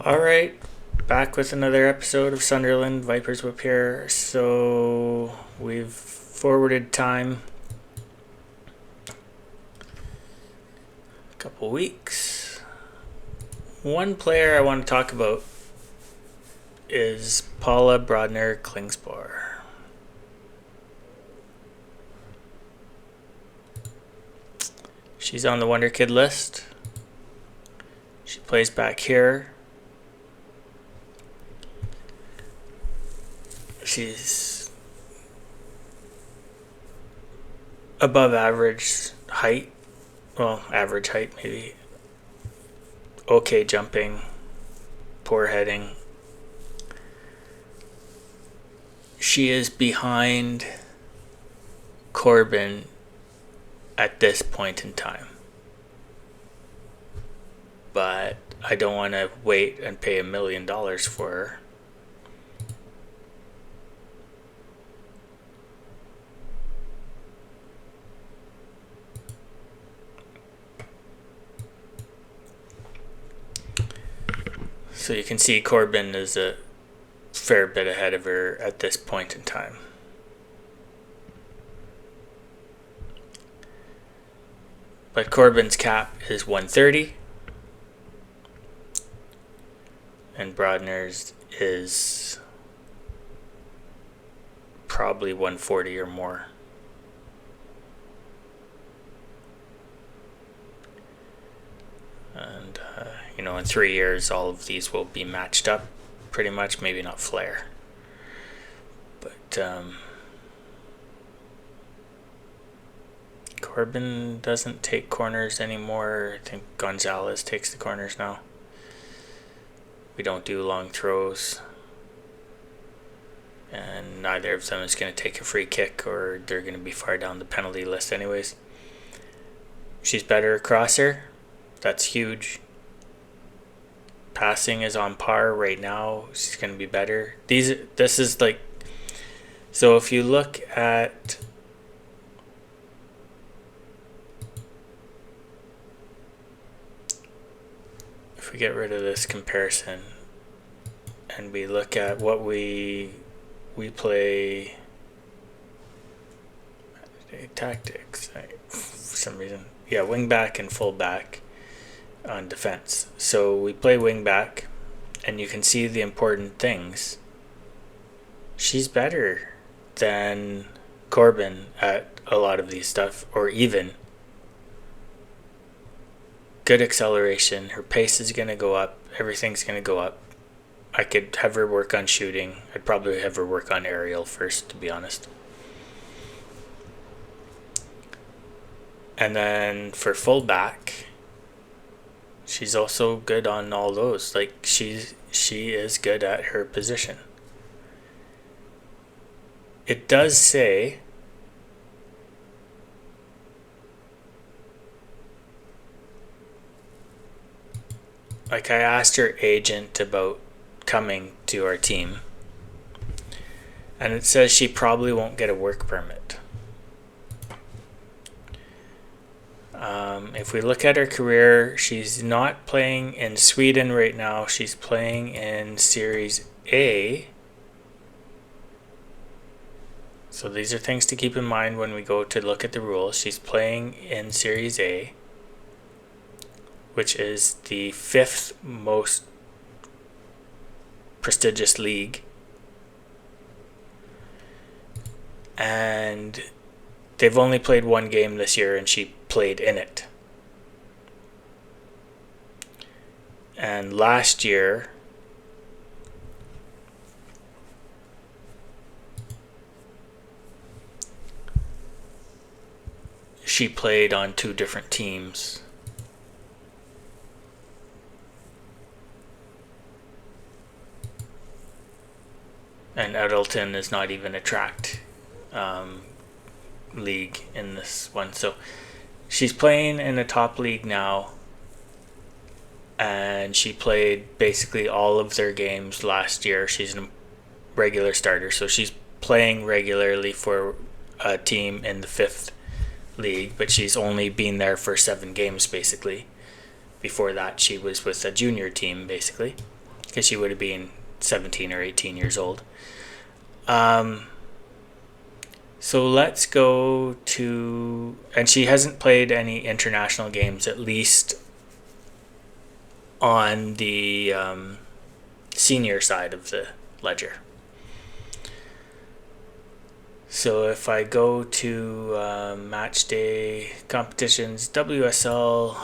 Alright, back with another episode of Sunderland Vipers Whip here. So, we've forwarded time a couple weeks. One player I want to talk about is Paula Brodner-Klingspor. She's on the Wonder Kid list. She plays back here. She's above average height. Well, average height maybe. Okay jumping. Poor heading. She is behind Corbin at this point in time. But I don't want to wait and pay $1 million for her. So you can see Corbin is a fair bit ahead of her at this point in time. But Corbin's cap is 130. And Brodner's is probably 140 or more. And, in 3 years, all of these will be matched up pretty much. Maybe not Flair. But Corbin doesn't take corners anymore. I think Gonzalez takes the corners now. We don't do long throws. And neither of them is going to take a free kick, or they're going to be far down the penalty list anyways. She's better at crosser. That's huge. Passing is on par right now. She's going to be better. This is like... So if you look at... If we get rid of this comparison and we look at what we play tactics, for some reason, wing back and full back on defense. So we play wing back, and you can see the important things. She's better than Corbin at a lot of these stuff, or even good acceleration. Her pace is going to go up. Everything's going to go up. I could have her work on shooting. I'd probably have her work on aerial first, to be honest. And then for fullback, she's also good on all those. Like, she is good at her position. It does say I asked her agent about coming to our team, and it says she probably won't get a work permit. If we look at her career, she's not playing in Sweden right now. She's playing in Series A. So these are things to keep in mind when we go to look at the rules. She's playing in Series A, which is the 5th most prestigious league. And they've only played one game this year, and she played in it. And last year, she played on 2 different teams. And Edelton is not even a tracked league in this one. So she's playing in a top league now. And she played basically all of their games last year. She's a regular starter. So she's playing regularly for a team in the 5th league. But she's only been there for 7 games basically. Before that, she was with a junior team basically. because she would have been 17 or 18 years old. So let's go to, and she hasn't played any international games, at least on the senior side of the ledger. So if I go to match day competitions, WSL,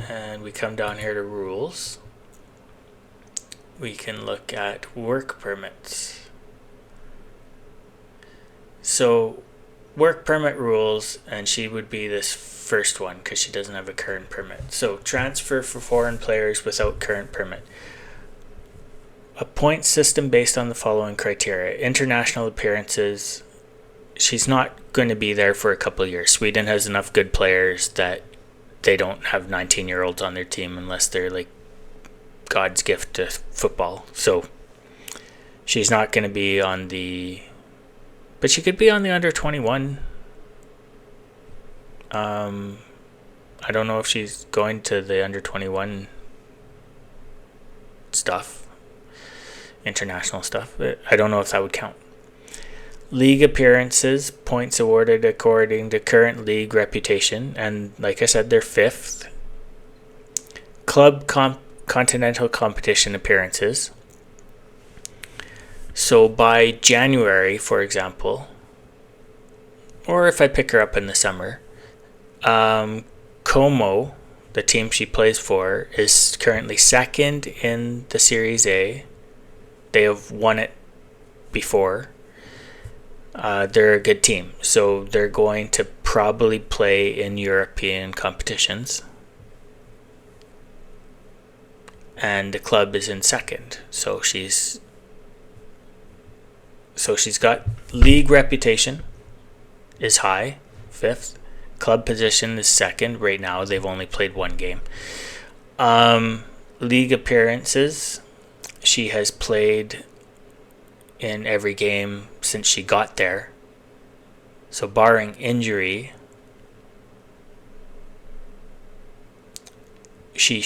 and we come down here to rules, we can look at work permits. So work permit rules, and she would be this first one because she doesn't have a current permit. So transfer for foreign players without current permit. A point system based on the following criteria. International appearances. She's not going to be there for a couple of years. Sweden has enough good players that they don't have 19-year-olds on their team unless they're like God's gift to football. So she's not going to be on the... But she could be on the under 21. I don't know if she's going to the under 21 stuff, international stuff. But I don't know if that would count. League appearances, points awarded according to current league reputation, and like I said, they're fifth. Club continental competition appearances. So by January, for example, or if I pick her up in the summer, Como, the team she plays for, is currently second in the Series A. They have won it before. They're a good team, so they're going to probably play in European competitions. And the club is in second, so she's got league reputation is high, fifth. Club position is second. Right now, they've only played one game. League appearances, she has played in every game since she got there. So barring injury, this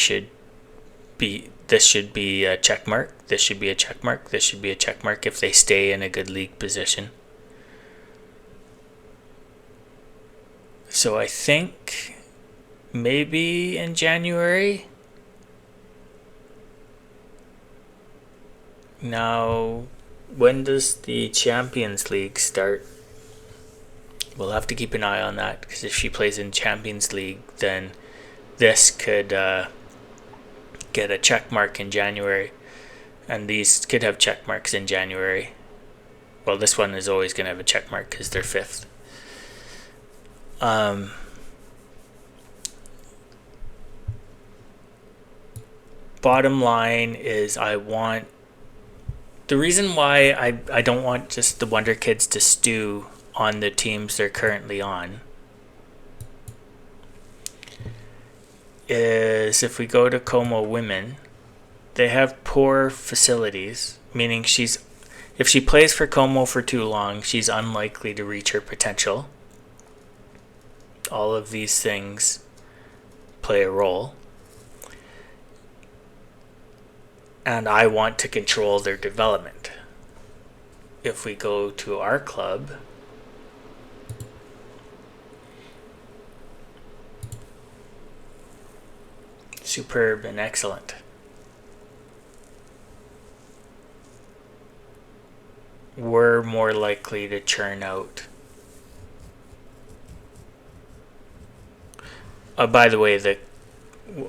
should be a check mark. This should be a check mark. This should be a check mark if they stay in a good league position. So I think maybe in January. Now, when does the Champions League start? We'll have to keep an eye on that, because if she plays in Champions League, then this could get a check mark in January, and these could have check marks in January. Well, this one is always going to have a check mark because they're fifth. Bottom line is the reason why I don't want just the Wonder Kids to stew on the teams they're currently on is if we go to Como Women, they have poor facilities, meaning if she plays for Como for too long, she's unlikely to reach her potential. All of these things play a role. And I want to control their development. If we go to our club, superb and excellent. We're more likely to churn out. By the way,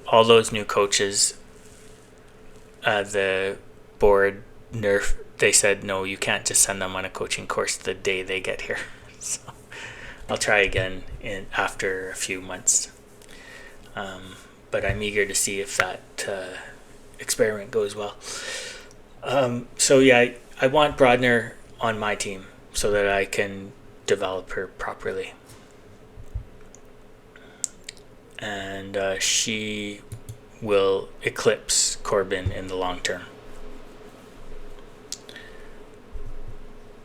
all those new coaches, the board they said no, you can't just send them on a coaching course the day they get here. So I'll try again after a few months. But I'm eager to see if that experiment goes well. So yeah, I want Brodner on my team so that I can develop her properly. And she will eclipse Corbin in the long term.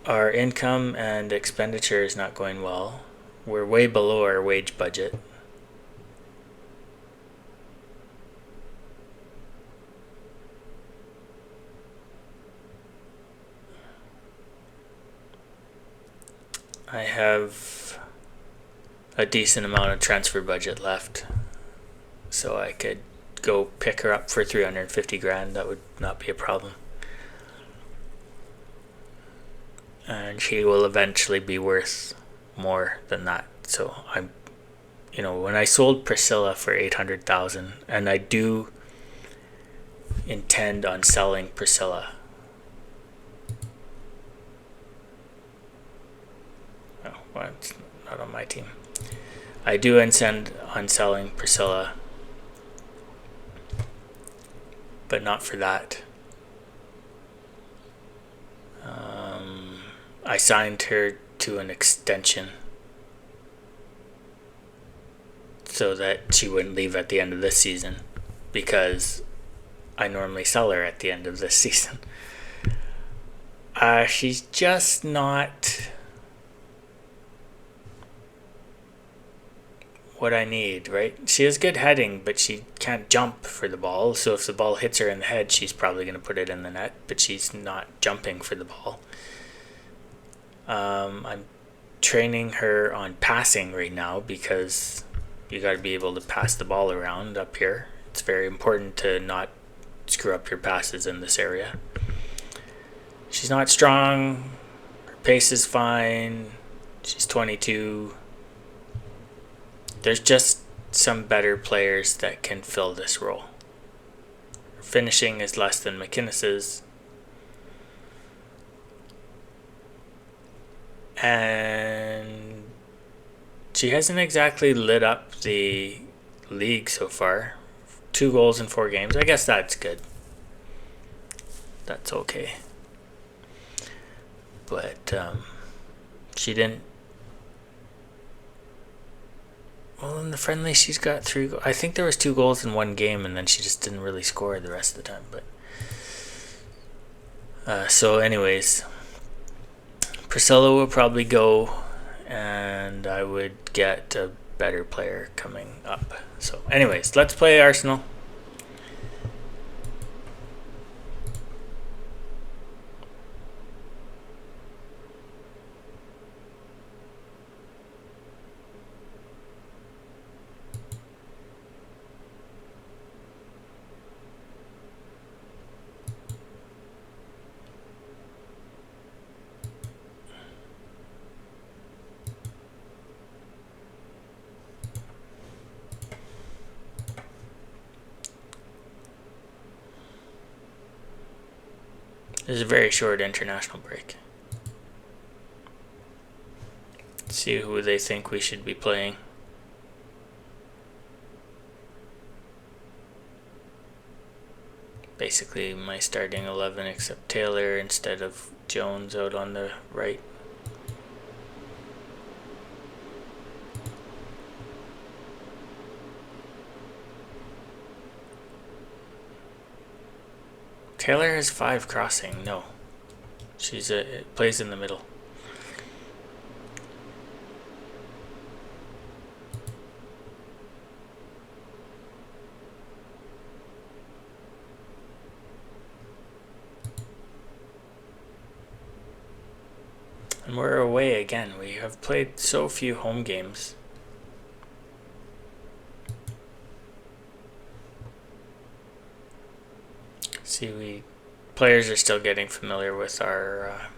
Our income and expenditure is not going well. We're way below our wage budget. I have a decent amount of transfer budget left, so I could go pick her up for 350 grand. That would not be a problem. And she will eventually be worth more than that. So I'm, when I sold Priscilla for 800,000, and I do intend on selling Priscilla. Oh, well, it's not on my team. I do intend on selling Priscilla, but not for that. I signed her to an extension so that she wouldn't leave at the end of this season, because I normally sell her at the end of this season. She's just not what I need, right? She has good heading, but she can't jump for the ball. So if the ball hits her in the head, she's probably going to put it in the net, but she's not jumping for the ball. I'm training her on passing right now, because you got to be able to pass the ball around up here. It's very important to not screw up your passes in this area. She's not strong. Her pace is fine. She's 22. There's just some better players that can fill this role. Her finishing is less than McInnes's. And she hasn't exactly lit up the league so far. 2 goals in 4 games. I guess that's good. That's okay. But she didn't. Well, in the friendly, she's got 3. I think there was 2 goals in 1 game, and then she just didn't really score the rest of the time. But so, anyways, Priscilla will probably go, and I would get a better player coming up. So, anyways, let's play Arsenal. There's a very short international break. Let's see who they think we should be playing. Basically my starting 11 except Taylor instead of Jones out on the right. Taylor has 5 crossing. No, it plays in the middle. And we're away again. We have played so few home games. See, players are still getting familiar with our.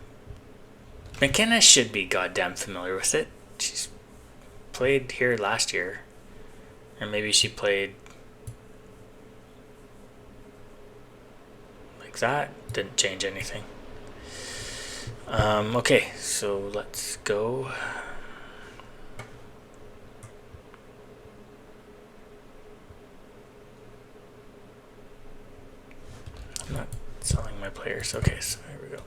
McInnes should be goddamn familiar with it. She's played here last year, or maybe she played like that. Didn't change anything. Okay, so let's go. I'm not selling my players. Okay, so here we go.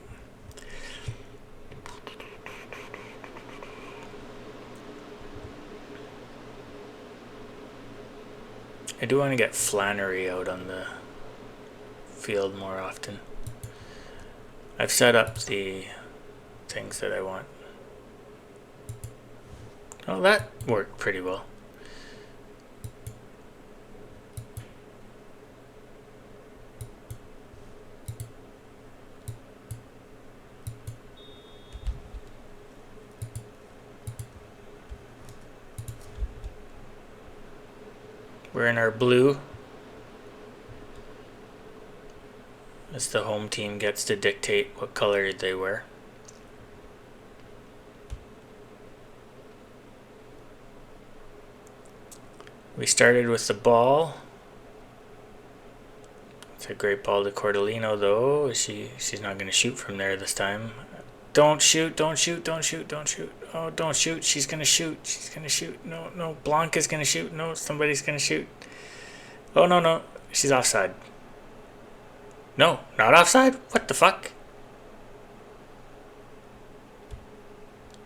I do want to get Flannery out on the field more often. I've set up the things that I want. Oh, that worked pretty well. We're in our blue, as the home team gets to dictate what color they wear. We started with the ball. It's a great ball to Cordellino, though. She's not going to shoot from there this time. Don't shoot, don't shoot, don't shoot, don't shoot. Oh, don't shoot. She's going to shoot. She's going to shoot. No, no. Blanca's going to shoot. No, somebody's going to shoot. Oh, no, no. She's offside. No, not offside? What the fuck?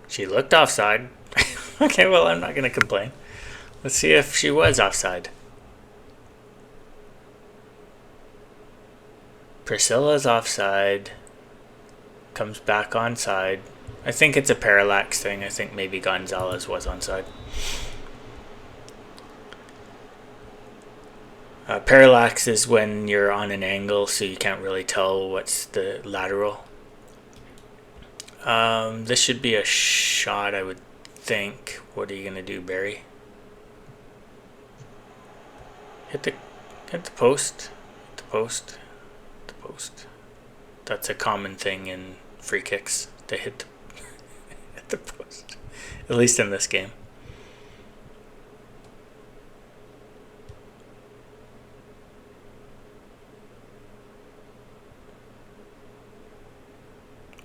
She looked offside. Okay, well, I'm not going to complain. Let's see if she was offside. Priscilla's offside. Comes back onside. I think it's a parallax thing. I think maybe Gonzalez was onside. Parallax is when you're on an angle, so you can't really tell what's the lateral. This should be a shot, I would think. What are you gonna do, Barry? Hit the post. Hit the post. Hit the post. That's a common thing in free kicks. They hit the post. At least in this game.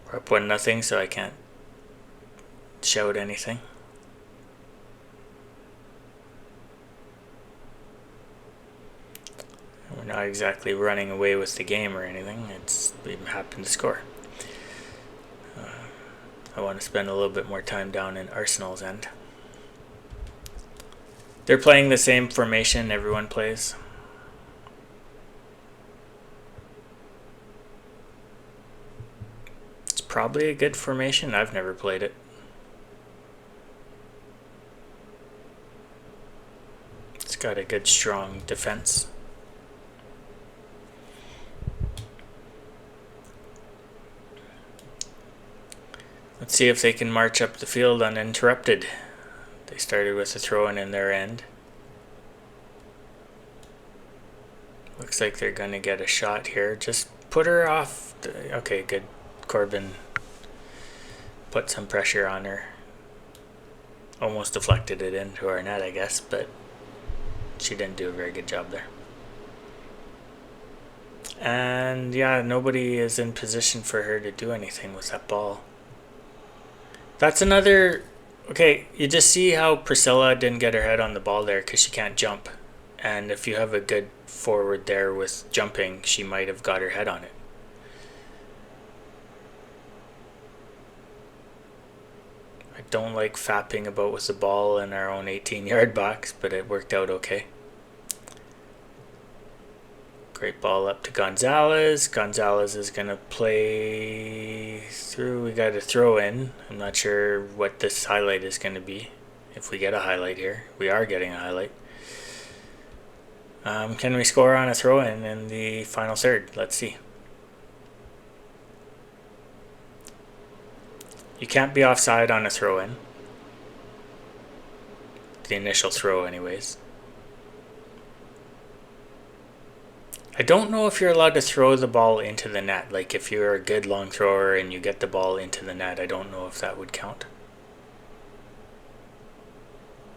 We're up 1-0, so I can't shout anything. We're not exactly running away with the game or anything. We happen to score. I want to spend a little bit more time down in Arsenal's end. They're playing the same formation everyone plays. It's probably a good formation. I've never played it. It's got a good, strong defense. Let's see if they can march up the field uninterrupted. They started with a throw-in in their end. Looks like they're going to get a shot here. Just put her off. Okay, good. Corbin put some pressure on her. Almost deflected it into our net, I guess, but she didn't do a very good job there. And yeah, nobody is in position for her to do anything with that ball. That's another... Okay, you just see how Priscilla didn't get her head on the ball there because she can't jump. And if you have a good forward there with jumping, she might have got her head on it. I don't like fapping about with the ball in our own 18-yard box, but it worked out okay. Great ball up to Gonzalez. Gonzalez is going to play through. We got a throw in. I'm not sure what this highlight is going to be. If we get a highlight here. We are getting a highlight. Can we score on a throw in the final third? Let's see. You can't be offside on a throw in. The initial throw anyways. I don't know if you're allowed to throw the ball into the net. Like if you're a good long thrower and you get the ball into the net, I don't know if that would count.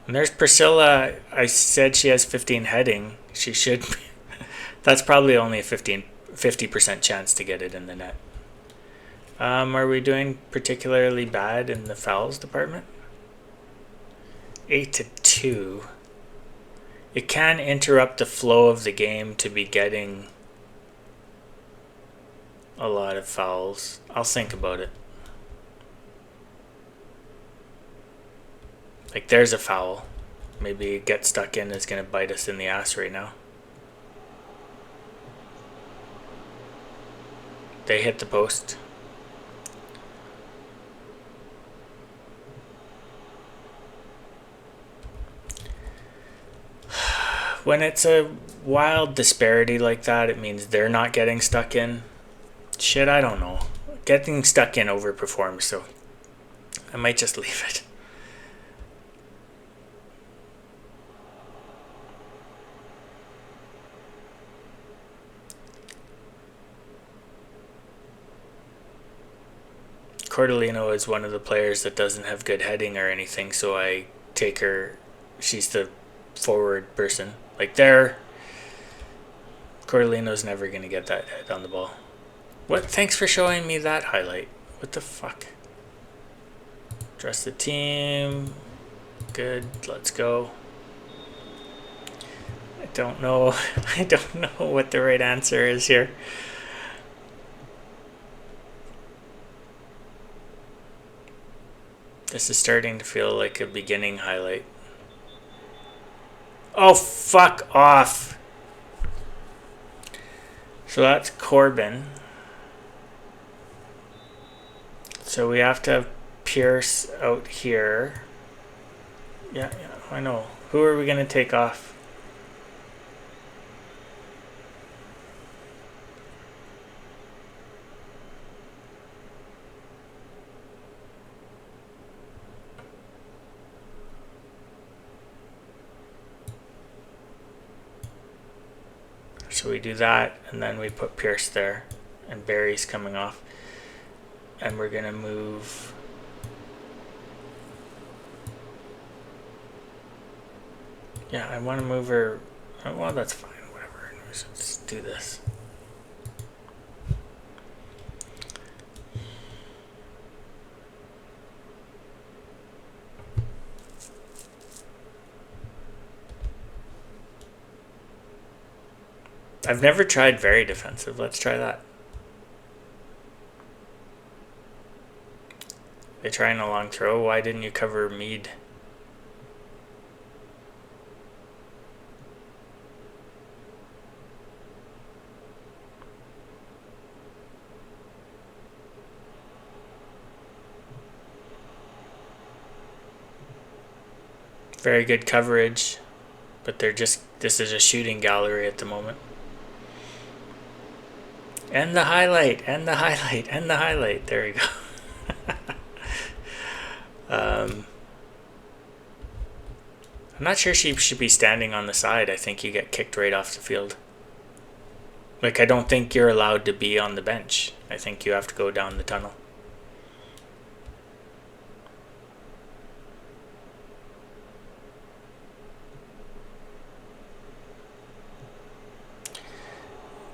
And there's Priscilla. I said she has 15 heading. She should be. That's probably only a 50% chance to get it in the net. Are we doing particularly bad in the fouls department? 8-2. It can interrupt the flow of the game to be getting a lot of fouls. I'll think about it. Like there's a foul. Maybe Get Stuck In is going to bite us in the ass right now. They hit the post. When it's a wild disparity like that, it means they're not getting stuck in. Shit, I don't know. Getting stuck in overperforms, so I might just leave it. Cordolino is one of the players that doesn't have good heading or anything, so I take her. She's the forward person. Like there, Cordolino's never going to get that head on the ball. What? Thanks for showing me that highlight. What the fuck? Trust the team. Good. Let's go. I don't know. I don't know what the right answer is here. This is starting to feel like a beginning highlight. Oh, fuck off. So that's Corbin. So we have to have Pierce out here. Yeah, I know. Who are we going to take off? So we do that, and then we put Pierce there, and Barry's coming off. And we're going to move... Yeah, I want to move her... Well, that's fine, whatever. Let's do this. I've never tried very defensive. Let's try that. They trying a long throw. Why didn't you cover Mead? Very good coverage, but they're just, this is a shooting gallery at the moment. And the highlight, and the highlight, and the highlight. There we go. I'm not sure she should be standing on the side. I think you get kicked right off the field. Like, I don't think you're allowed to be on the bench. I think you have to go down the tunnel.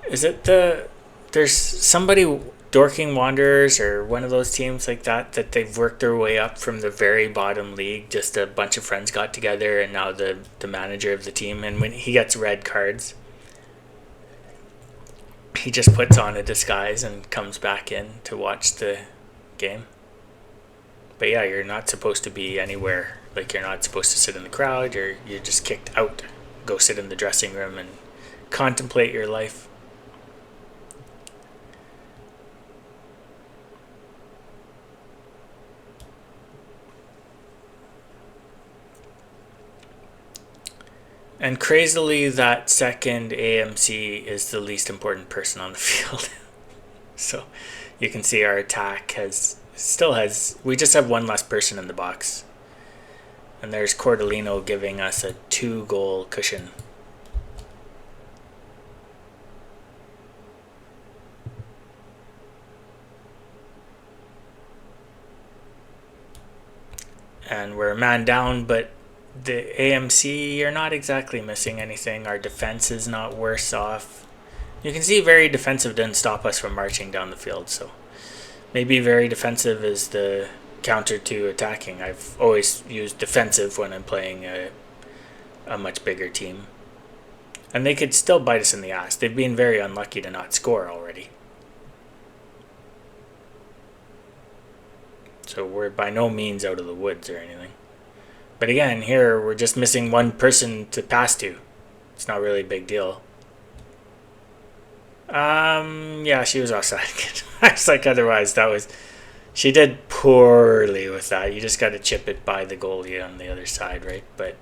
Is it the... There's somebody, Dorking Wanderers or one of those teams like that they've worked their way up from the very bottom league. Just a bunch of friends got together, and now the manager of the team, and when he gets red cards, he just puts on a disguise and comes back in to watch the game. But yeah, you're not supposed to be anywhere. Like, you're not supposed to sit in the crowd. You're just kicked out. Go sit in the dressing room and contemplate your life. And crazily, that second AMC is the least important person on the field. So you can see our attack still has, we just have one less person in the box. And there's Cordolino giving us a 2-goal cushion. And we're a man down, but the AMC, you're not exactly missing anything. Our defense is not worse off. You can see very defensive didn't stop us from marching down the field, so maybe very defensive is the counter to attacking. I've always used defensive when I'm playing a much bigger team. And they could still bite us in the ass. They've been very unlucky to not score already. So we're by no means out of the woods or anything. But again, here we're just missing one person to pass to. It's not really a big deal. Yeah, she was offside again. I was like, otherwise, she did poorly with that. You just got to chip it by the goalie on the other side, right? But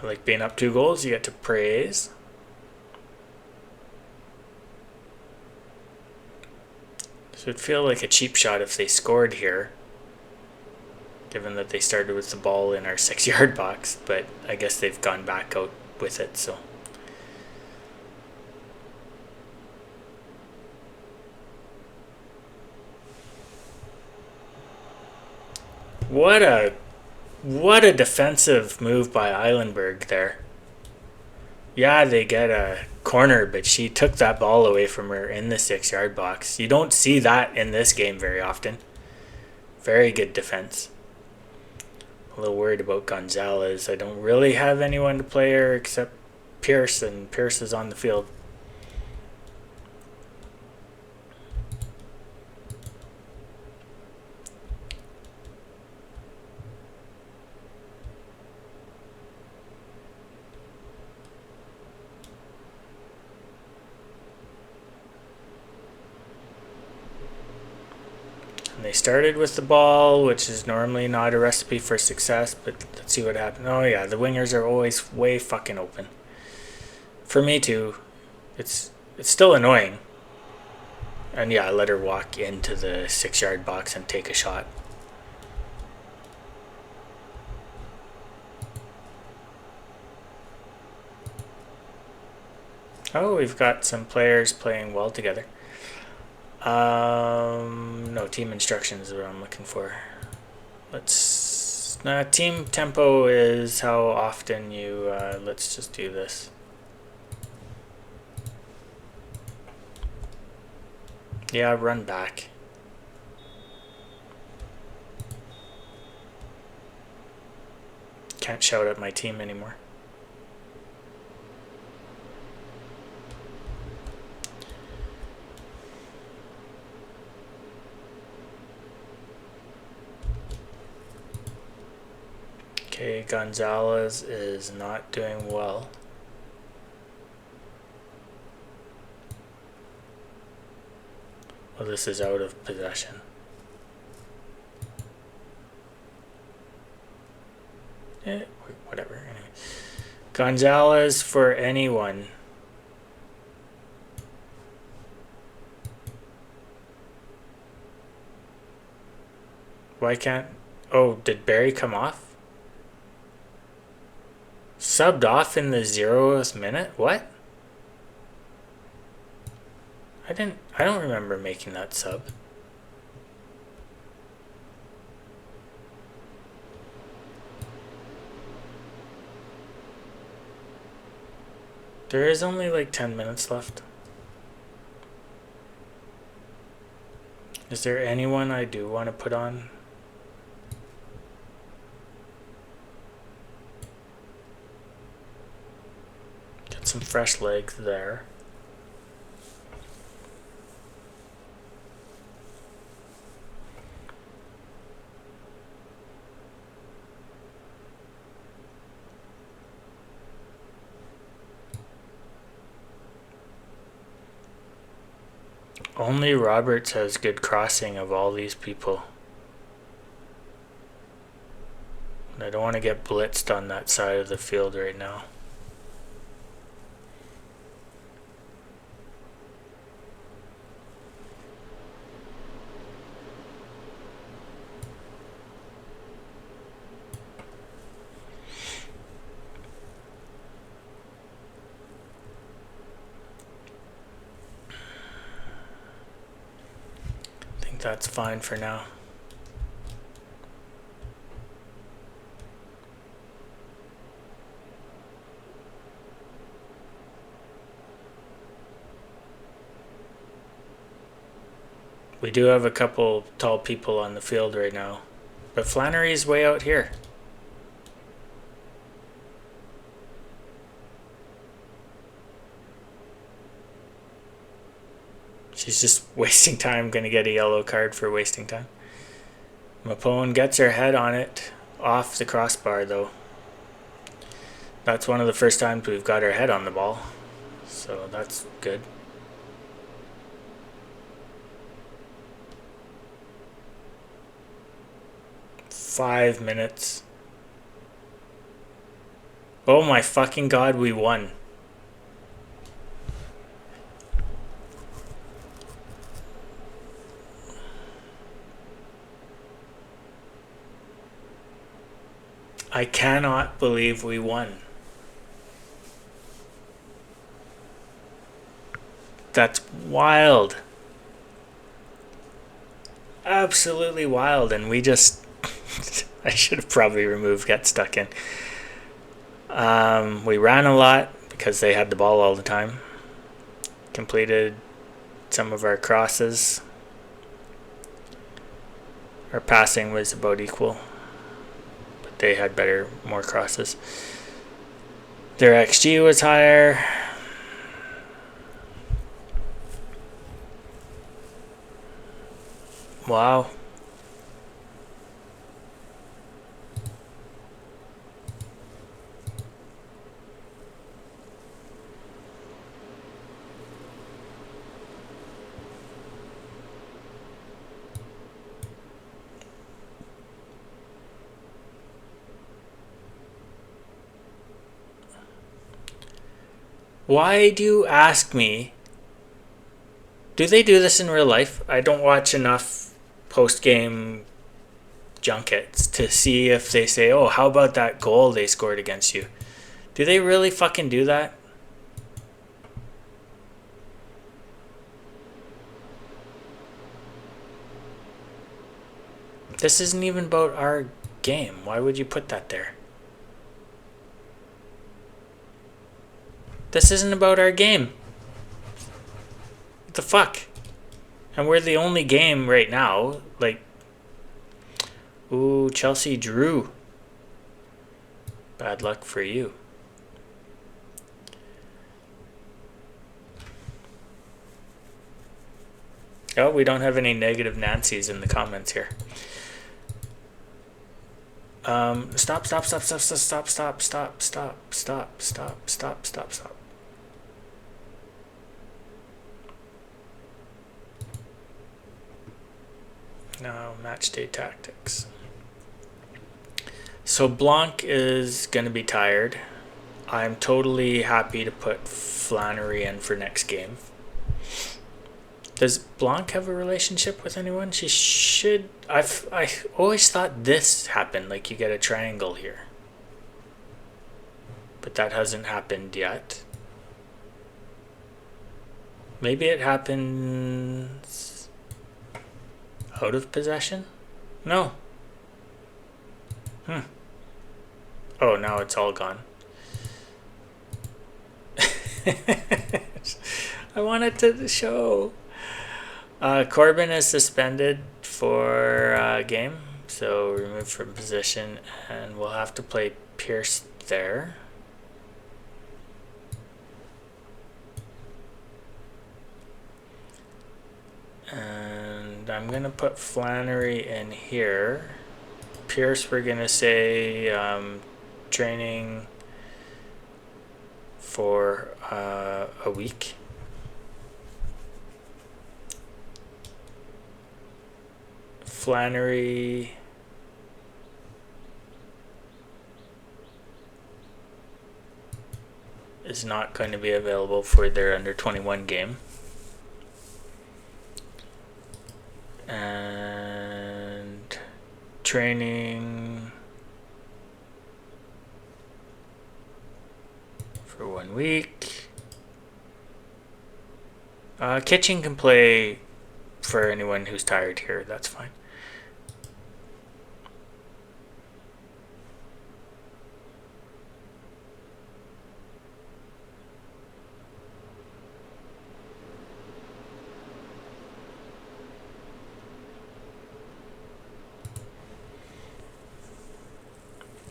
I like being up 2 goals. You get to praise. So it'd feel like a cheap shot if they scored here, given that they started with the ball in our 6-yard box, but I guess they've gone back out with it, so. What a defensive move by Eilenberg there. Yeah, they get a corner, but she took that ball away from her in the 6-yard box. You don't see that in this game very often. Very good defense. A little worried about Gonzalez. I don't really have anyone to play her except Pierce, and Pierce is on the field. And they started with the ball, which is normally not a recipe for success, but let's see what happened. Oh yeah, the wingers are always way fucking open. For me too. It's still annoying. And yeah, I let her walk into the 6-yard box and take a shot. Oh, we've got some players playing well together. No, team instructions is what I'm looking for. Let's... team tempo is how often you... let's just do this. Yeah, run back. Can't shout at my team anymore. Okay, Gonzalez is not doing well. Well, this is out of possession. Whatever. Anyway. Gonzalez for anyone. Why can't... Oh, did Barry come off? Subbed off in the 0th minute? What? I don't remember making that sub. There is only like 10 minutes left. Is there anyone I do want to put on? Get some fresh legs there. Only Roberts has good crossing of all these people. And I don't want to get blitzed on that side of the field right now. That's fine for now. We do have a couple tall people on the field right now, but Flannery's way out here. She's just wasting time, gonna get a yellow card for wasting time. Mapone gets her head on it, off the crossbar though. That's one of the first times we've got her head on the ball, so that's good. Five minutes. Oh my fucking god, we won. I cannot believe we won. That's wild. Absolutely wild, and we just I should have probably removed get stuck in. We ran a lot because they had the ball all the time. Completed some of our crosses. Our passing was about equal, but they had more crosses. Their XG was higher. Wow. Why do you ask me? Do they do this in real life? I don't watch enough post-game junkets to see if they say, oh, how about that goal they scored against you? Do they really fucking do that? This isn't even about our game. Why would you put that there? This isn't about our game. What the fuck? And we're the only game right now. Like, ooh, Chelsea drew. Bad luck for you. Oh, we don't have any negative Nancys in the comments here. Stop. No, match day tactics. So Blanc is going to be tired. I'm totally happy to put Flannery in for next game. Does Blanc have a relationship with anyone? She should. I always thought this happened, like you get a triangle here. But that hasn't happened yet. Maybe it happens out of possession? No. Oh, now it's all gone. I wanted to show. Corbin is suspended for a game, so removed from position, and we'll have to play Pierce there. And I'm going to put Flannery in here. Pierce, we're going to say training for a week. Flannery is not going to be available for their under 21 game. And training for 1 week. Kitchen can play for anyone who's tired here, that's fine.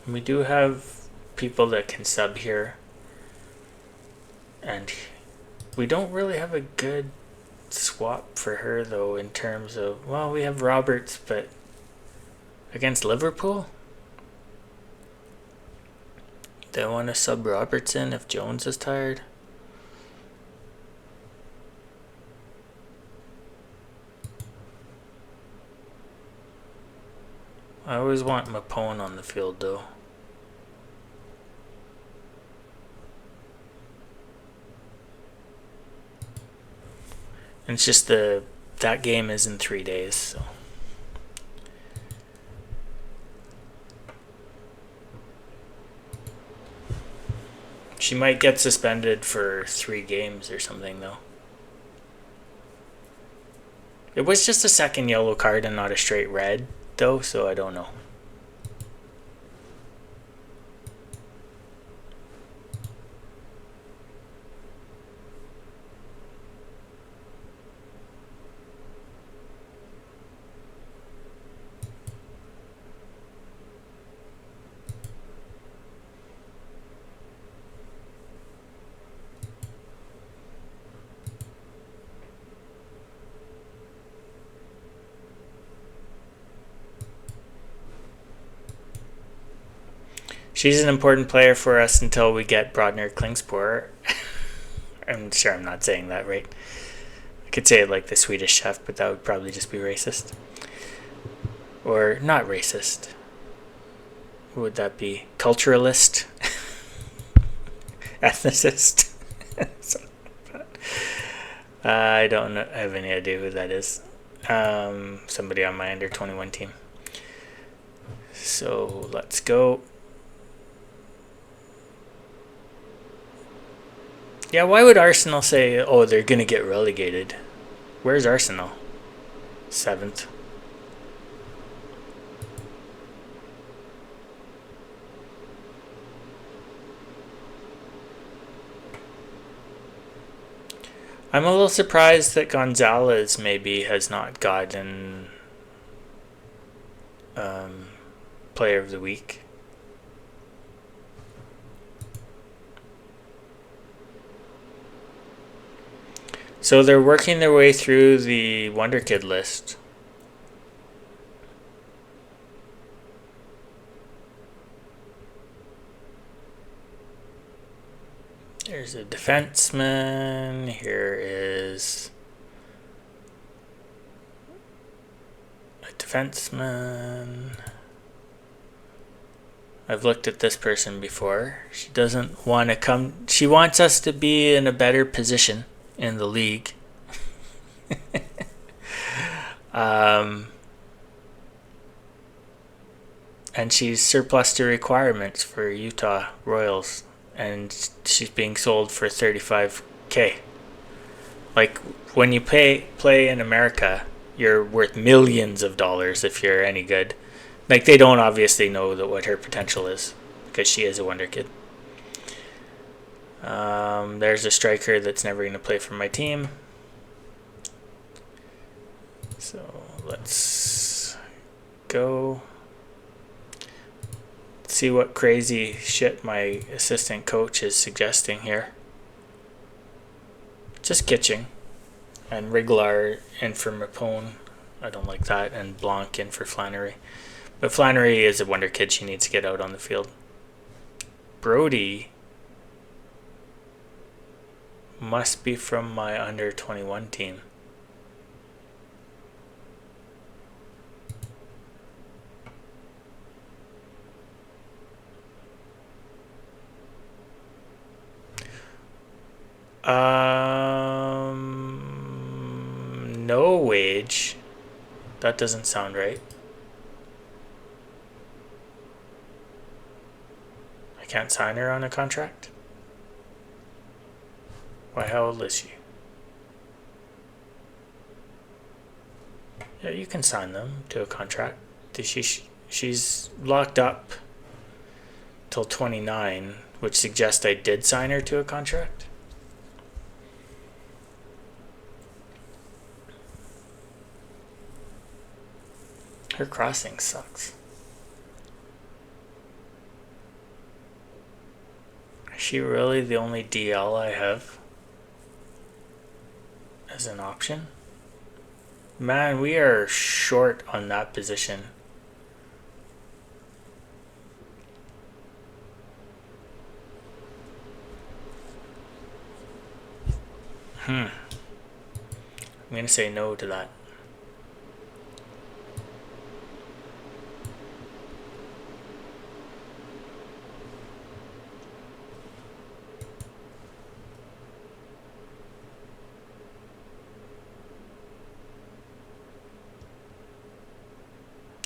We do have people that can sub here, and we don't really have a good swap for her though in terms of, well, we have Roberts, but against Liverpool, do I want to sub Roberts in if Jones is tired? I always want Mapone on the field though. And it's just that game is in 3 days, so. She might get suspended for 3 games or something though. It was just a second yellow card and not a straight red though, so I don't know. She's an important player for us until we get Brodner Klingspor. I'm sure I'm not saying that right. I could say it like the Swedish chef, but that would probably just be racist. Or not racist. What would that be? Culturalist? Ethnicist? I don't have any idea who that is. Somebody on my under 21 team. So let's go. Yeah, why would Arsenal say, oh, they're going to get relegated? Where's Arsenal? 7th. I'm a little surprised that Gonzalez maybe has not gotten Player of the Week. So they're working their way through the Wonder Kid list. There's a defenseman. Here is a defenseman. I've looked at this person before. She doesn't want to come. She wants us to be in a better position in the league. And she's surplus to requirements for Utah Royals, and she's being sold for $35K. Like, when you play in America, you're worth millions of dollars if you're any good. Like, they don't obviously know what her potential is because she is a wonder kid. There's a striker that's never going to play for my team. So let's go see what crazy shit my assistant coach is suggesting here. Just Kitching and Riglar in for Rapone. I don't like that. And Blanc in for Flannery. But Flannery is a wonder kid. She needs to get out on the field. Brody must be from my under 21 team. No wage. That doesn't sound right. I can't sign her on a contract? Why, how old is she? Yeah, you can sign them to a contract. She's locked up till 29, which suggests I did sign her to a contract. Her crossing sucks. Is she really the only DL I have as an option? Man, we are short on that position. I'm going to say no to that.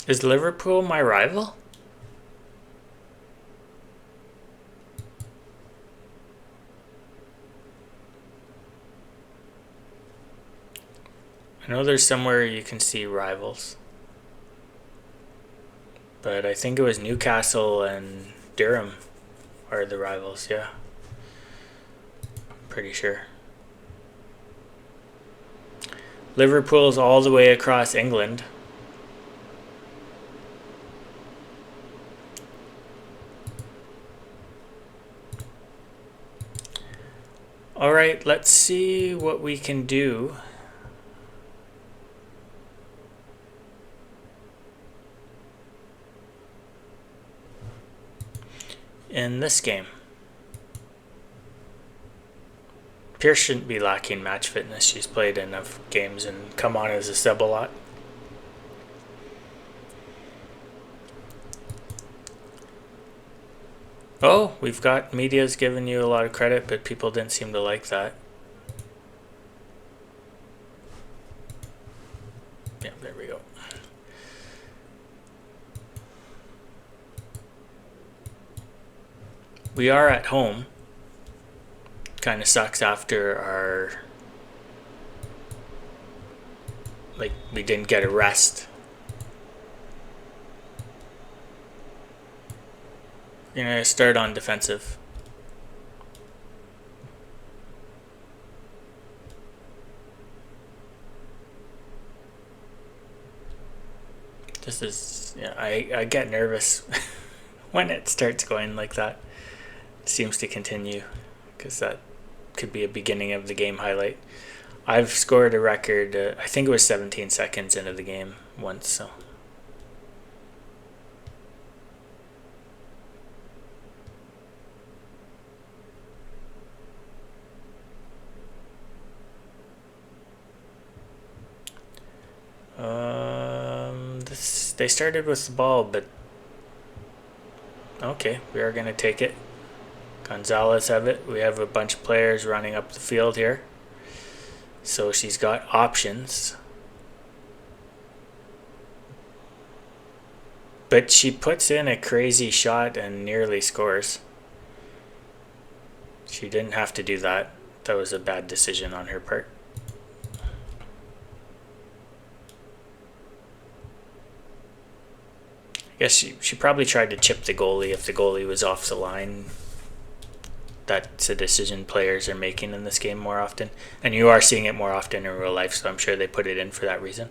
Is Liverpool my rival? I know there's somewhere you can see rivals. But I think it was Newcastle and Durham are the rivals, yeah. Pretty sure. Liverpool's all the way across England. Alright, let's see what we can do. in this game. Pierce shouldn't be lacking match fitness. She's played enough games and come on as a sub a lot. Oh, we've got media's giving you a lot of credit, but people didn't seem to like that. Yeah, there we go. We are at home. Kind of sucks after our, like, we didn't get a rest. We're gonna start on defensive. This is, yeah, I get nervous when it starts going like that. It seems to continue because that could be a beginning of the game highlight. I've scored a record, I think it was 17 seconds into the game once, so. They started with the ball, but okay, we are going to take it. Gonzalez have it. We have a bunch of players running up the field here. So she's got options. But she puts in a crazy shot and nearly scores. She didn't have to do that. That was a bad decision on her part. I guess she probably tried to chip the goalie if the goalie was off the line. That's a decision players are making in this game more often. And you are seeing it more often in real life, so I'm sure they put it in for that reason.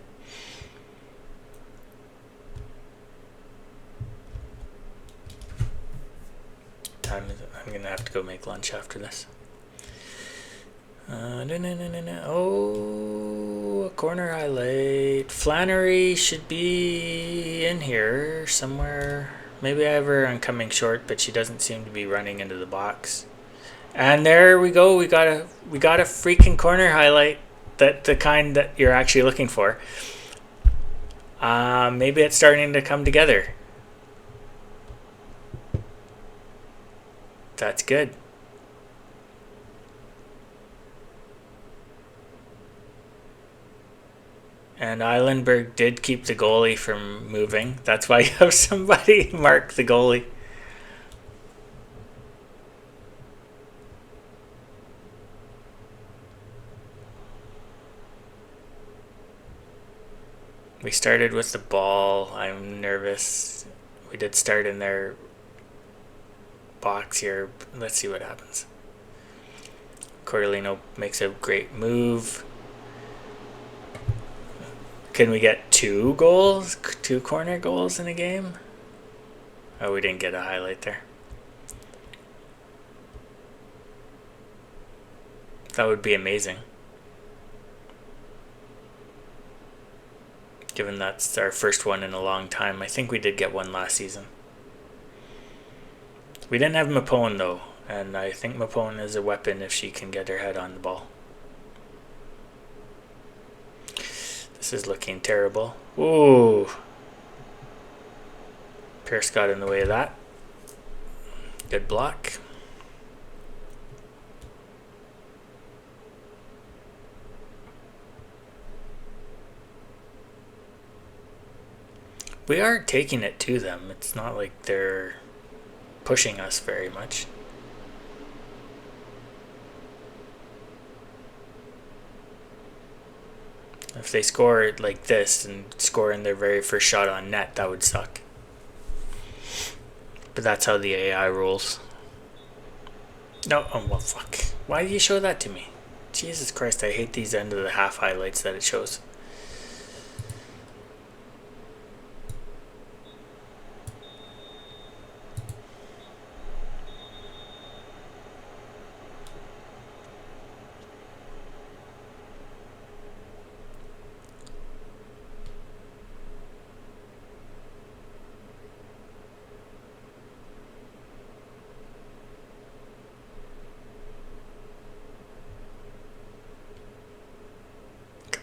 I'm going to have to go make lunch after this. Oh, a corner highlight. Flannery should be in here somewhere. Maybe I have her on coming short, but she doesn't seem to be running into the box. And there we go. We got a freaking corner highlight, that the kind that you're actually looking for. Maybe it's starting to come together. That's good. And Eilenberg did keep the goalie from moving. That's why you have somebody mark the goalie. We started with the ball. I'm nervous. We did start in their box here. Let's see what happens. Cordellino makes a great move. Can we get 2 goals? 2 corner goals in a game? Oh, we didn't get a highlight there. That would be amazing. Given that's our first one in a long time. I think we did get one last season. We didn't have Mapone though, and I think Mapone is a weapon if she can get her head on the ball. This is looking terrible. Ooh. Pierce got in the way of that. Good block. We are taking it to them. It's not like they're pushing us very much. If they score like this and score in their very first shot on net, that would suck. But that's how the AI rolls. No, oh well, fuck. Why do you show that to me? Jesus Christ, I hate these end of the half highlights that it shows.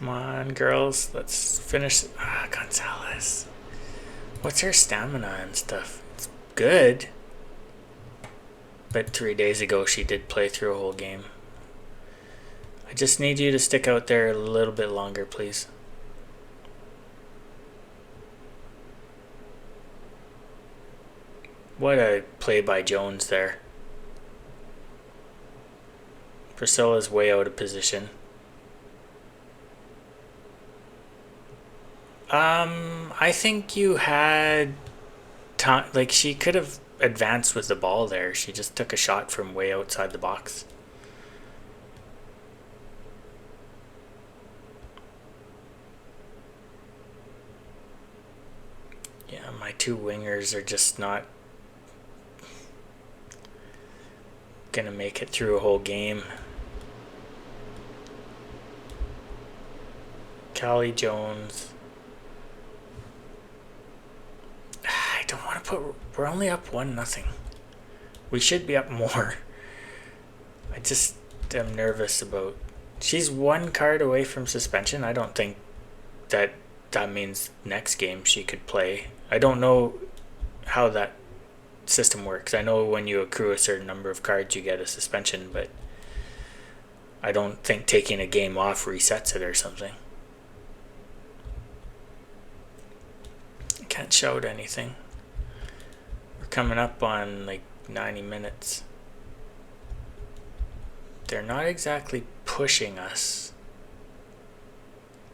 Come on, girls. Let's finish. Gonzalez. What's her stamina and stuff? It's good. But 3 days ago, she did play through a whole game. I just need you to stick out there a little bit longer, please. What a play by Jones there. Priscilla's way out of position. I think you had time. Like, she could have advanced with the ball there. She just took a shot from way outside the box. Yeah, my two wingers are just not gonna make it through a whole game. Callie Jones. I don't want to put. We're only up 1-0. We should be up more. I just am nervous about. She's one card away from suspension. I don't think that means next game she could play. I don't know how that system works. I know when you accrue a certain number of cards you get a suspension, but I don't think taking a game off resets it or something. I can't shout anything. We're coming up on like 90 minutes. They're not exactly pushing us.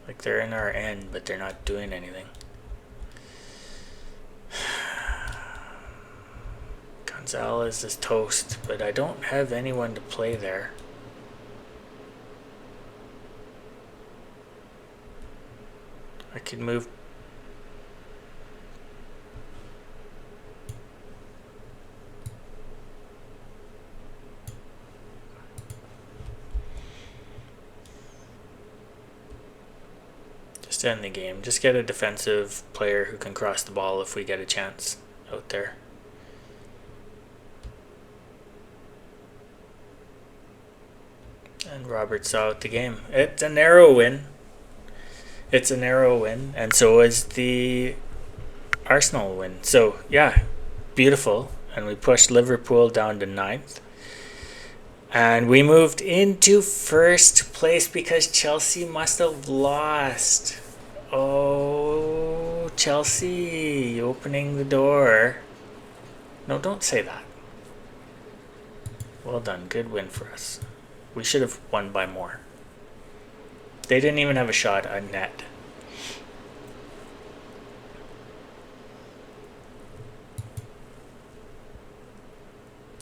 Like, they're in our end, but they're not doing anything. Gonzalez is toast, but I don't have anyone to play there. I could move. Just end the game. Just get a defensive player who can cross the ball if we get a chance out there. And Roberts saw out the game. It's a narrow win. It's a narrow win, and so is the Arsenal win. So, yeah, beautiful. And we pushed Liverpool down to 9th. And we moved into first place because Chelsea must have lost. Oh, Chelsea opening the door. No, don't say that. Well done. Good win for us. We should have won by more. They didn't even have a shot on net.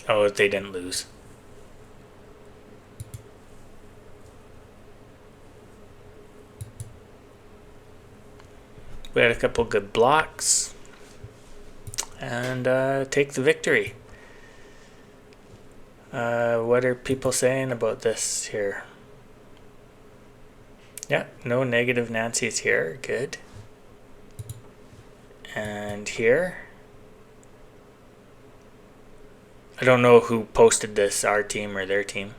Oh, they didn't lose. We had a couple good blocks and take the victory. What are people saying about this here? Yeah, no negative Nancy's here. Good. And here, I don't know who posted this, our team or their team.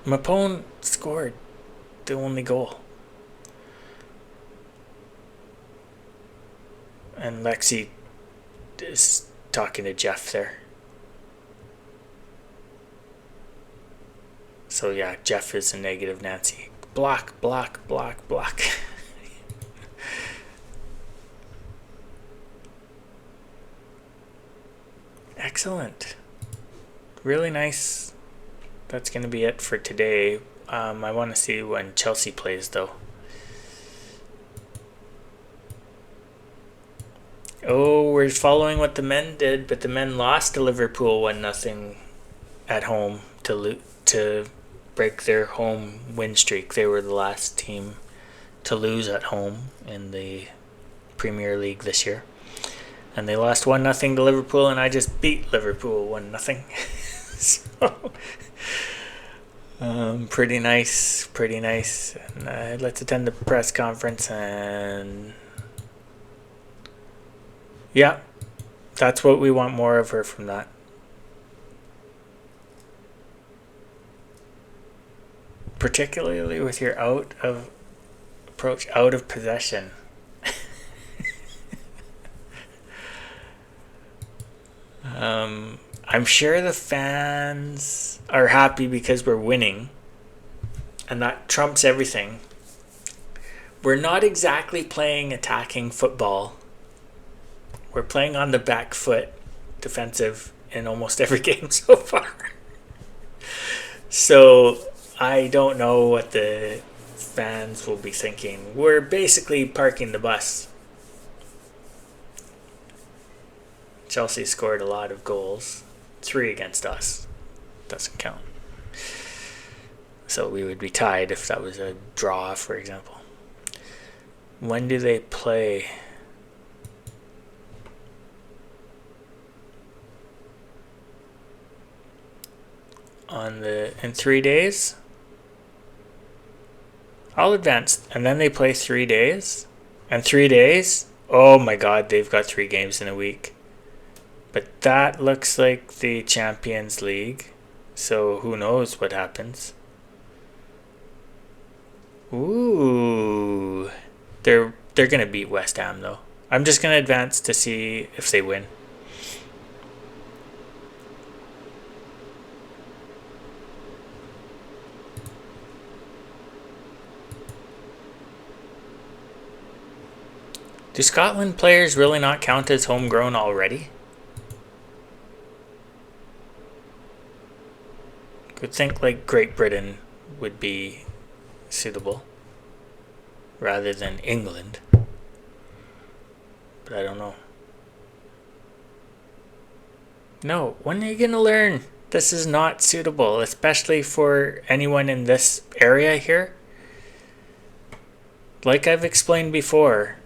Mapone scored the only goal. And Lexi is talking to Jeff there. So yeah, Jeff is a negative Nancy. Block, block, block, block. Excellent. Really nice. That's going to be it for today. I want to see when Chelsea plays, though. Oh, we're following what the men did, but the men lost to Liverpool 1-0 at home to break their home win streak. They were the last team to lose at home in the Premier League this year. And they lost 1-0 to Liverpool, and I just beat Liverpool 1-0. So, pretty nice. And let's attend the press conference, and yeah, that's what we want more of her from that. particularly with your approach out of possession. I'm sure the fans are happy because we're winning, and that trumps everything. We're not exactly playing attacking football. We're playing on the back foot, defensive in almost every game so far. So I don't know what the fans will be thinking. We're basically parking the bus. Chelsea scored a lot of goals. 3 against us. Doesn't count. So we would be tied if that was a draw, for example. When do they play? In 3 days? I'll advance. And then they play 3 days? And 3 days? Oh my god, they've got 3 games in a week. But that looks like the Champions League. So who knows what happens. Ooh. They're going to beat West Ham though. I'm just going to advance to see if they win. Do Scotland players really not count as homegrown already? Could think like Great Britain would be suitable rather than England. But I don't know. No, when are you going to learn? This is not suitable, especially for anyone in this area here. Like I've explained before,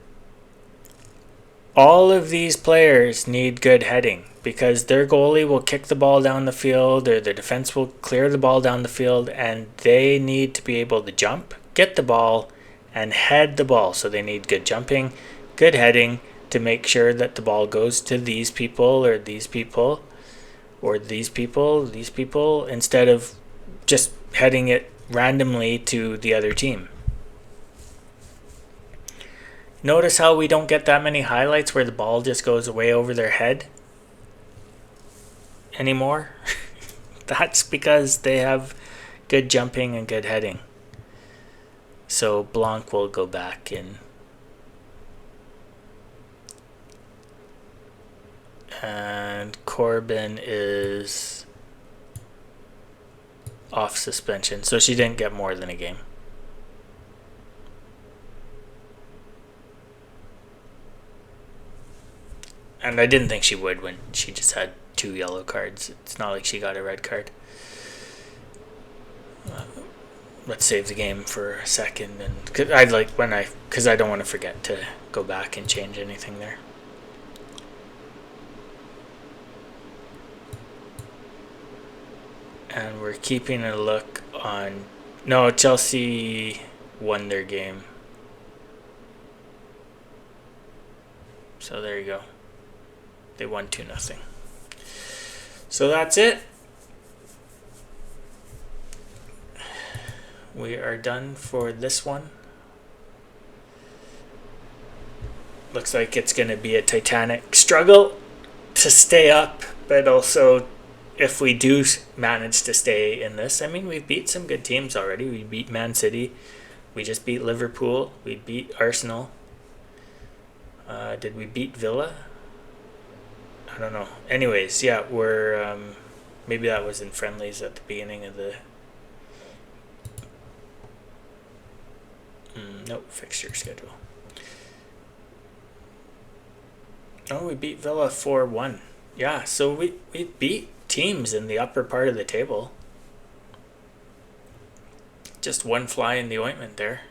all of these players need good heading because their goalie will kick the ball down the field or their defense will clear the ball down the field, and they need to be able to jump, get the ball, and head the ball. So they need good jumping, good heading to make sure that the ball goes to these people or these people or these people instead of just heading it randomly to the other team. Notice how we don't get that many highlights where the ball just goes way over their head anymore? That's because they have good jumping and good heading. So Blanc will go back in. And Corbin is off suspension, so she didn't get more than a game. And I didn't think she would when she just had 2 yellow cards. It's not like she got a red card. Let's save the game for a second, and because I don't want to forget to go back and change anything there. And we're keeping a look on. No, Chelsea won their game. So there you go. They won 2-0. So that's it. We are done for this one. Looks like it's going to be a titanic struggle to stay up, but also if we do manage to stay in this, I mean, we've beat some good teams already. We beat Man City. We just beat Liverpool. We beat Arsenal. Did we beat Villa? I don't know. Anyways, yeah, we're maybe that was in friendlies at the beginning of the nope, fixture schedule. Oh, we beat Villa 4-1. Yeah, so we beat teams in the upper part of the table. Just one fly in the ointment there.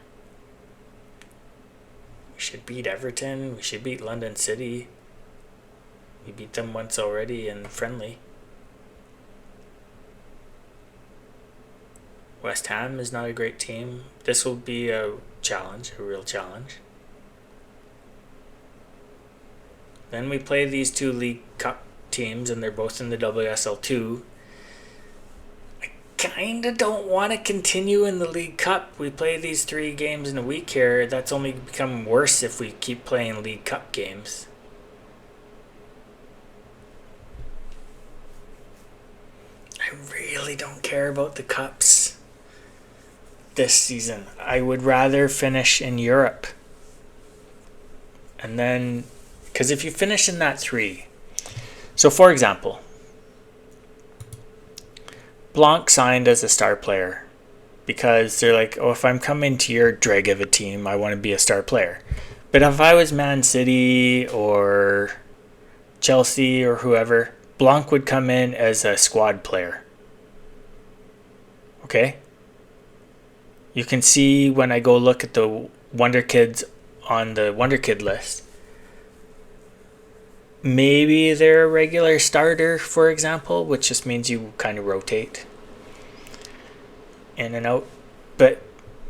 We should beat Everton. We should beat London City. We beat them once already in friendly. West Ham is not a great team. This will be a challenge, a real challenge. Then we play these 2 League Cup teams, and they're both in the WSL 2. I kind of don't want to continue in the League Cup. We play these 3 games in a week here. That's only become worse if we keep playing League Cup games. I really don't care about the Cups this season. I would rather finish in Europe. And then, because if you finish in that 3, so for example, Blanc signed as a star player because they're like, oh, if I'm coming to your drag of a team, I want to be a star player. But if I was Man City or Chelsea or whoever, Blanc would come in as a squad player. Okay? You can see when I go look at the Wonder Kids on the Wonder Kid list, maybe they're a regular starter, for example, which just means you kind of rotate in and out. But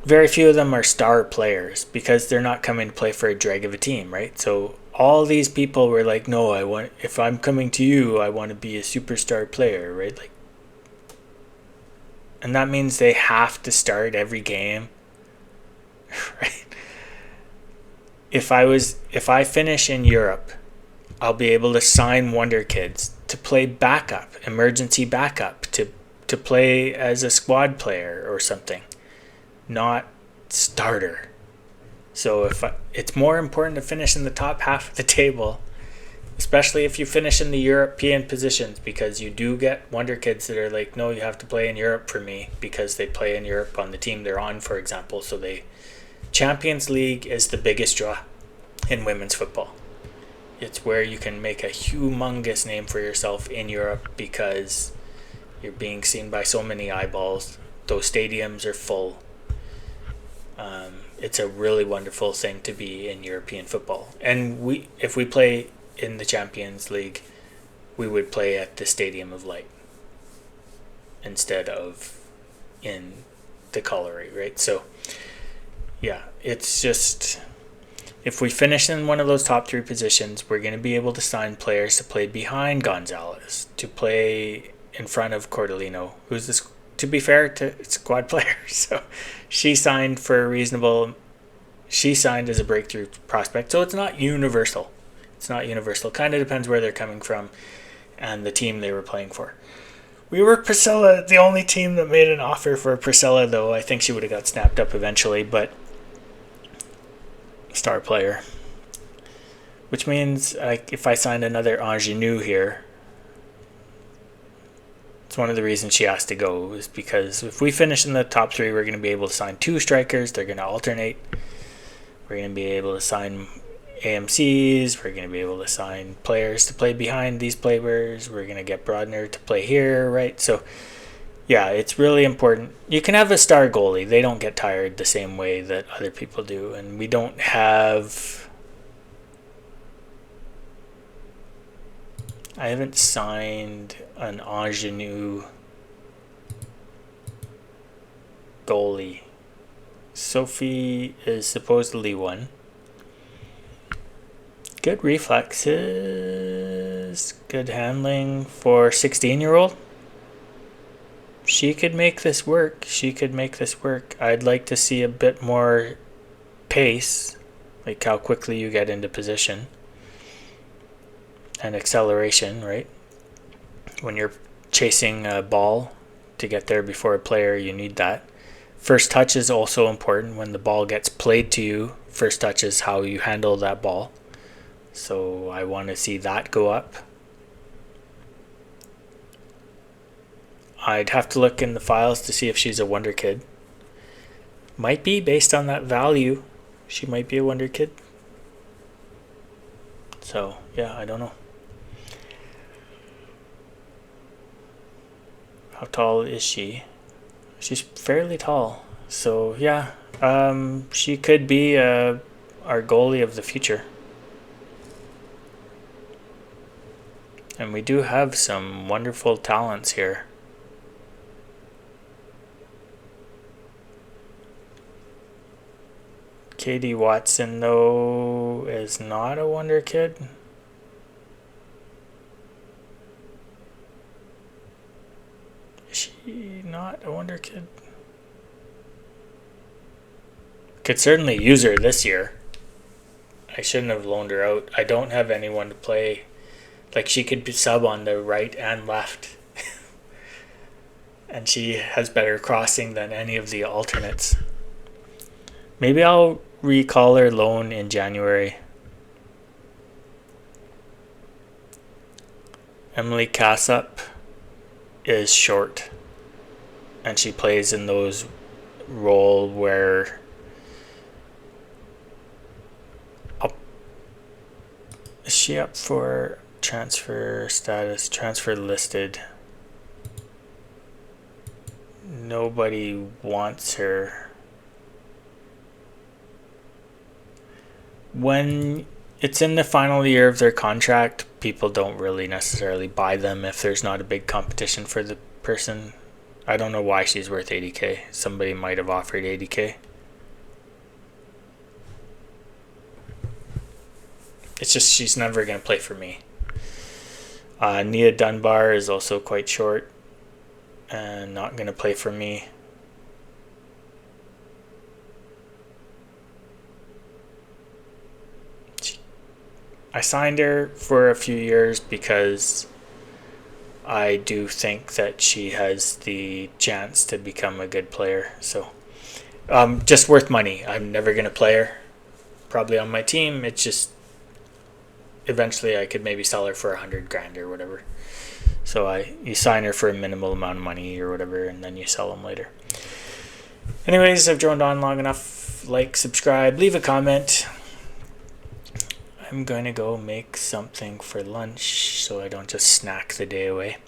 very few of them are star players because they're not coming to play for a drag of a team, right? So all these people were like, no, if I'm coming to you, I want to be a superstar player, right? Like, and that means they have to start every game, right? If I finish in Europe, I'll be able to sign Wonder Kids to play backup, emergency backup, to play as a squad player or something, not starter. So it's more important to finish in the top half of the table, especially if you finish in the European positions, because you do get Wonder Kids that are like, no, you have to play in Europe for me because they play in Europe on the team they're on, for example. So Champions League is the biggest draw in women's football. It's where you can make a humongous name for yourself in Europe because you're being seen by so many eyeballs. Those stadiums are full. It's a really wonderful thing to be in European football. And if we play in the Champions League, we would play at the Stadium of Light instead of in the Colliery, right? So, yeah, it's just, if we finish in one of those top 3 positions, we're going to be able to sign players to play behind Gonzalez, to play in front of Cordellino, who's this, to be fair, to squad player. So she signed for a reasonable, she signed as a breakthrough prospect. So it's not universal. It's not universal. Kind of depends where they're coming from and the team they were playing for. We were Priscilla, the only team that made an offer for Priscilla, though. I think she would have got snapped up eventually, but star player. Which means if I signed another ingenue here, it's one of the reasons she has to go, is because if we finish in the top 3, we're going to be able to sign 2 strikers. They're going to alternate. We're going to be able to sign AMCs. We're going to be able to sign players to play behind these players. We're going to get Brodner to play here, right? So, yeah, it's really important. You can have a star goalie. They don't get tired the same way that other people do. And we don't have... I haven't signed an ingenue goalie. Sophie is supposedly one. Good reflexes, good handling for 16-year-old. She could make this work. I'd like to see a bit more pace, like how quickly you get into position. And acceleration, right? When you're chasing a ball to get there before a player, you need that. First touch is also important. When the ball gets played to you, first touch is how you handle that ball. So I want to see that go up. I'd have to look in the files to see if she's a Wonder Kid. Might be, based on that value. She might be a Wonder Kid. So, yeah, I don't know. How tall is she? She's fairly tall. So, yeah, she could be our goalie of the future. And we do have some wonderful talents here. Katie Watson, though, is not a Wonder Kid. Is she? not? I wonder, could certainly use her this year. I shouldn't have loaned her out. I don't have anyone to play. Like, she could be sub on the right and left. And she has better crossing than any of the alternates. Maybe I'll recall her loan in January. Emily Cassup is short. And she plays in those role where is she up for transfer status? Transfer listed. Nobody wants her. When it's in the final year of their contract, people don't really necessarily buy them if there's not a big competition for the person. I don't know why she's worth 80k. Somebody might have offered 80k. It's just she's never going to play for me. Nia Dunbar is also quite short and not going to play for me. I signed her for a few years because I do think that she has the chance to become a good player. So, just worth money. I'm never going to play her. Probably on my team. It's just eventually I could maybe sell her for $100,000 or whatever. So you sign her for a minimal amount of money or whatever, and then you sell them later. Anyways, I've droned on long enough. Like, subscribe, leave a comment. I'm going to go make something for lunch so I don't just snack the day away.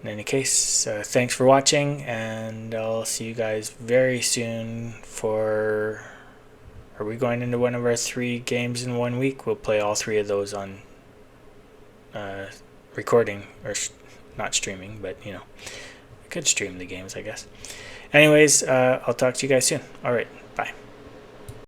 In any case, thanks for watching, and I'll see you guys very soon for... Are we going into one of our 3 games in 1 week? We'll play all 3 of those on recording, or not streaming, but you know, I could stream the games, I guess. Anyways, I'll talk to you guys soon. All right.